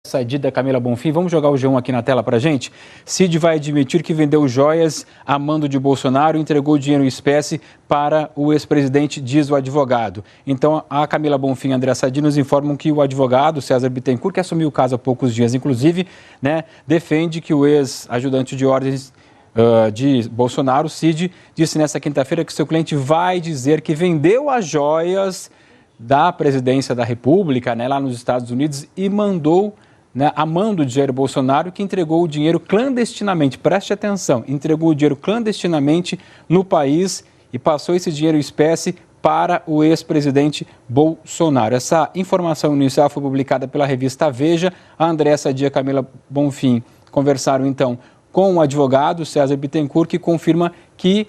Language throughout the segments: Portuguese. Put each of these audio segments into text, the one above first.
Sadia da Camila Bonfim. Vamos jogar o G1 aqui na tela para a gente. Cid vai admitir que vendeu joias a mando de Bolsonaro e entregou dinheiro em espécie para o ex-presidente, diz o advogado. Então, a Camila Bonfim e André Sadia nos informam que o advogado, César Bittencourt, que assumiu o caso há poucos dias, inclusive, defende que o ex-ajudante de ordens de Bolsonaro, Cid, disse nesta quinta-feira que seu cliente vai dizer que vendeu as joias da presidência da República, lá nos Estados Unidos, e mandou a mando de Jair Bolsonaro, que entregou o dinheiro clandestinamente, preste atenção, entregou o dinheiro clandestinamente no país e passou esse dinheiro em espécie para o ex-presidente Bolsonaro. Essa informação inicial foi publicada pela revista Veja. A André Sadia e a Camila Bonfim conversaram então com o advogado César Bittencourt, que confirma que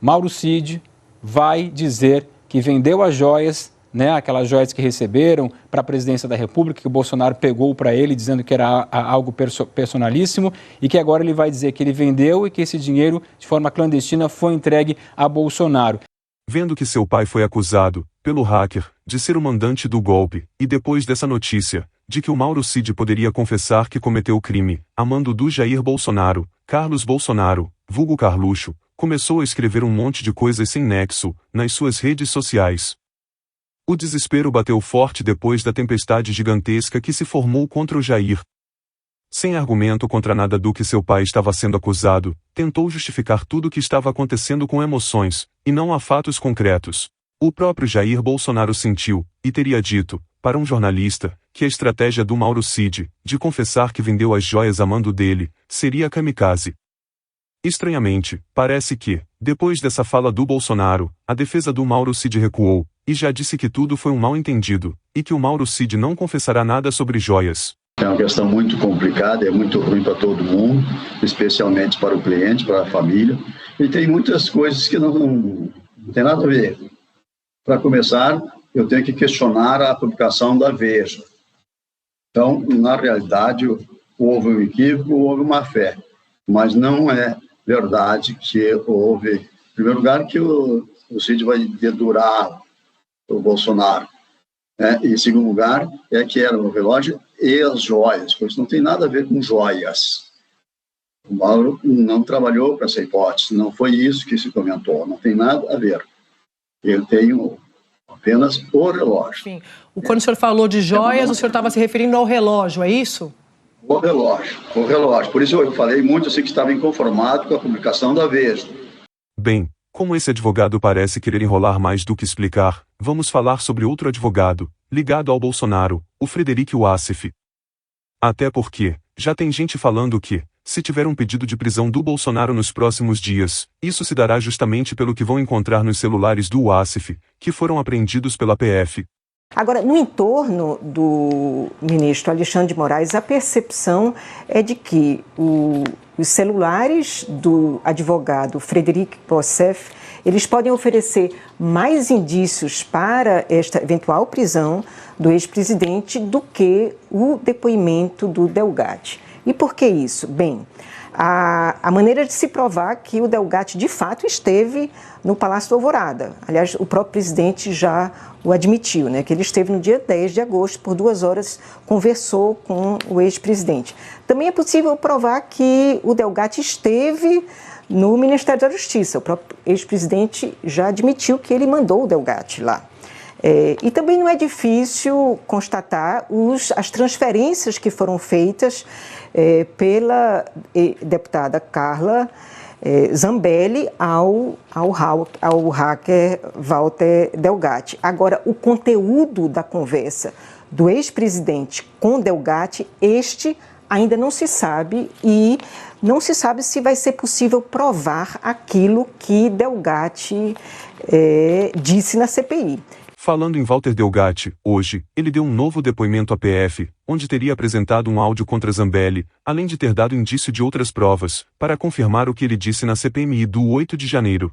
Mauro Cid vai dizer que vendeu as joias, aquelas joias que receberam para a presidência da República, que o Bolsonaro pegou para ele, dizendo que era algo personalíssimo, e que agora ele vai dizer que ele vendeu e que esse dinheiro, de forma clandestina, foi entregue a Bolsonaro. Vendo que seu pai foi acusado, pelo hacker, de ser o mandante do golpe, e depois dessa notícia, de que o Mauro Cid poderia confessar que cometeu o crime, a mando do Jair Bolsonaro, Carlos Bolsonaro, vulgo Carluxo, começou a escrever um monte de coisas sem nexo, nas suas redes sociais. O desespero bateu forte depois da tempestade gigantesca que se formou contra o Jair. Sem argumento contra nada do que seu pai estava sendo acusado, tentou justificar tudo o que estava acontecendo com emoções, e não a fatos concretos. O próprio Jair Bolsonaro sentiu, e teria dito, para um jornalista, que a estratégia do Mauro Cid, de confessar que vendeu as joias a mando dele, seria kamikaze. Estranhamente, parece que, depois dessa fala do Bolsonaro, a defesa do Mauro Cid recuou, e já disse que tudo foi um mal-entendido, e que o Mauro Cid não confessará nada sobre joias. É uma questão muito complicada, é muito ruim para todo mundo, especialmente para o cliente, para a família, e tem muitas coisas que não tem nada a ver. Para começar, eu tenho que questionar a publicação da Veja. Então, na realidade, houve um equívoco, houve uma fé, mas não é verdade que houve, em primeiro lugar, que o Cid vai dedurar o Bolsonaro. E em segundo lugar, é que era o relógio e as joias, pois não tem nada a ver com joias. O Mauro não trabalhou com essa hipótese, não foi isso que se comentou, não tem nada a ver. Eu tenho apenas o relógio. Sim. Quando o senhor falou de joias, o senhor estava se referindo ao relógio, é isso? O relógio. Por isso eu falei muito assim que estava inconformado com a publicação da Veja. Bem, como esse advogado parece querer enrolar mais do que explicar, vamos falar sobre outro advogado, ligado ao Bolsonaro, o Frederico Wassef. Até porque, já tem gente falando que, se tiver um pedido de prisão do Bolsonaro nos próximos dias, isso se dará justamente pelo que vão encontrar nos celulares do Wassef, que foram apreendidos pela PF. Agora, no entorno do ministro Alexandre de Moraes, a percepção é de que os celulares do advogado Frederico Wassef, eles podem oferecer mais indícios para esta eventual prisão do ex-presidente do que o depoimento do Delgatti. E por que isso? Bem, a maneira de se provar que o Delgatti de fato esteve no Palácio do Alvorada. Aliás, o próprio presidente já o admitiu, que ele esteve no dia 10 de agosto, por 2 horas, conversou com o ex-presidente. Também é possível provar que o Delgatti esteve no Ministério da Justiça. O próprio ex-presidente já admitiu que ele mandou o Delgatti lá. E também não é difícil constatar as transferências que foram feitas pela deputada Carla Zambelli ao hacker Walter Delgatti. Agora, o conteúdo da conversa do ex-presidente com Delgatti, ainda não se sabe, e não se sabe se vai ser possível provar aquilo que Delgatti disse na CPI. Falando em Walter Delgatti, hoje, ele deu um novo depoimento à PF, onde teria apresentado um áudio contra Zambelli, além de ter dado indício de outras provas, para confirmar o que ele disse na CPMI do 8 de janeiro.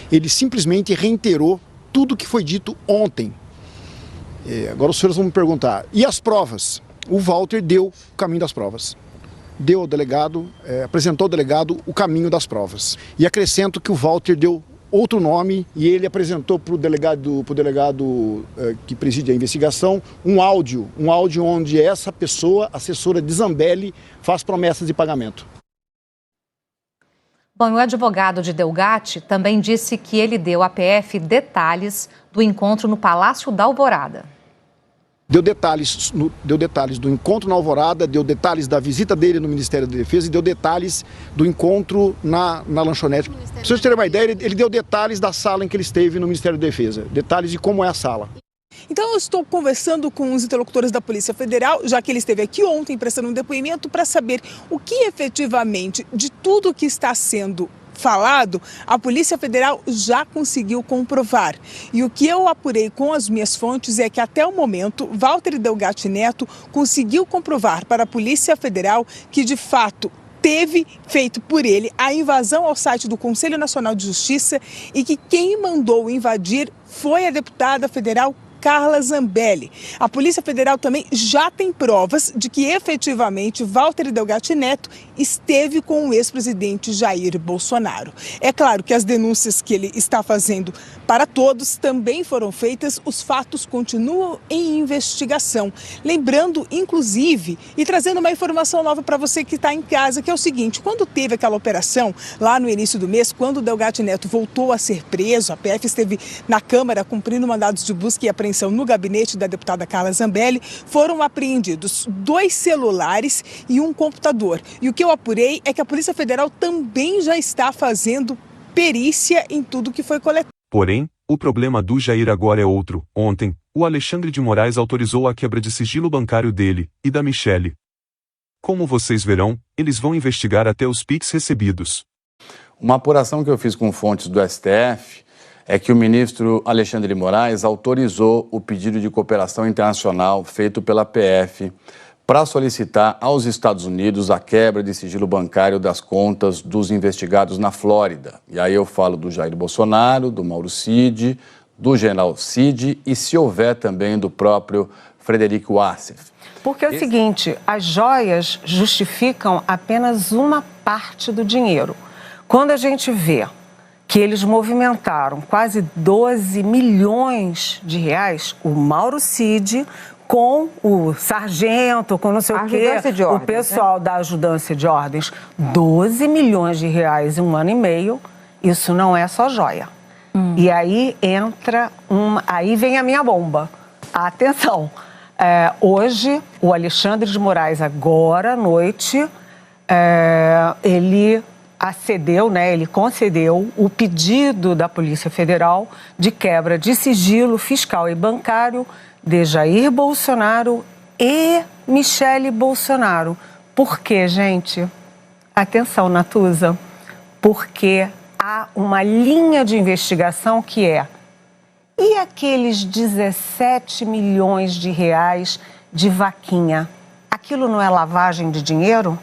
Ele simplesmente reiterou tudo o que foi dito ontem. Agora os senhores vão me perguntar, e as provas? O Walter deu o caminho das provas. Deu ao delegado, apresentou ao delegado o caminho das provas. E acrescento que o Walter deu outro nome e ele apresentou para o delegado que preside a investigação um áudio onde essa pessoa, assessora de Zambelli, faz promessas de pagamento. Bom, o advogado de Delgatti também disse que ele deu à PF detalhes do encontro no Palácio da Alvorada. Deu detalhes do encontro na Alvorada, deu detalhes da visita dele no Ministério da Defesa e deu detalhes do encontro na lanchonete. Para vocês terem uma ideia, ele deu detalhes da sala em que ele esteve no Ministério da Defesa, detalhes de como é a sala. Então eu estou conversando com os interlocutores da Polícia Federal, já que ele esteve aqui ontem prestando um depoimento, para saber o que efetivamente de tudo que está sendo falado, a Polícia Federal já conseguiu comprovar. E o que eu apurei com as minhas fontes é que até o momento, Walter Delgatti Neto conseguiu comprovar para a Polícia Federal que de fato teve feito por ele a invasão ao site do Conselho Nacional de Justiça e que quem mandou invadir foi a deputada federal Carla Zambelli. A Polícia Federal também já tem provas de que efetivamente Walter Delgatti Neto esteve com o ex-presidente Jair Bolsonaro. É claro que as denúncias que ele está fazendo para todos também foram feitas, os fatos continuam em investigação. Lembrando, inclusive, e trazendo uma informação nova para você que está em casa, que é o seguinte: quando teve aquela operação lá no início do mês, quando o Delgatti Neto voltou a ser preso, a PF esteve na Câmara cumprindo mandados de busca e apreensão no gabinete da deputada Carla Zambelli, foram apreendidos 2 celulares e um computador. E o que eu apurei é que a Polícia Federal também já está fazendo perícia em tudo que foi coletado. Porém, o problema do Jair agora é outro. Ontem, o Alexandre de Moraes autorizou a quebra de sigilo bancário dele e da Michelle. Como vocês verão, eles vão investigar até os PIX recebidos. Uma apuração que eu fiz com fontes do STF é que o ministro Alexandre de Moraes autorizou o pedido de cooperação internacional feito pela PF para solicitar aos Estados Unidos a quebra de sigilo bancário das contas dos investigados na Flórida. E aí eu falo do Jair Bolsonaro, do Mauro Cid, do general Cid e, se houver, também do próprio Frederico Wassef. Porque é o seguinte, as joias justificam apenas uma parte do dinheiro. Quando a gente vê que eles movimentaram quase 12 milhões de reais, o Mauro Cid com o sargento, com não sei o quê, o pessoal da ajudância de ordens, 12 milhões de reais em 1 ano e meio, isso não é só joia. E aí aí vem a minha bomba. Atenção, hoje o Alexandre de Moraes, agora à noite, ele ele concedeu o pedido da Polícia Federal de quebra de sigilo fiscal e bancário de Jair Bolsonaro e Michelle Bolsonaro. Por quê, gente? Atenção, Natuza. Porque há uma linha de investigação que é: e aqueles 17 milhões de reais de vaquinha? Aquilo não é lavagem de dinheiro?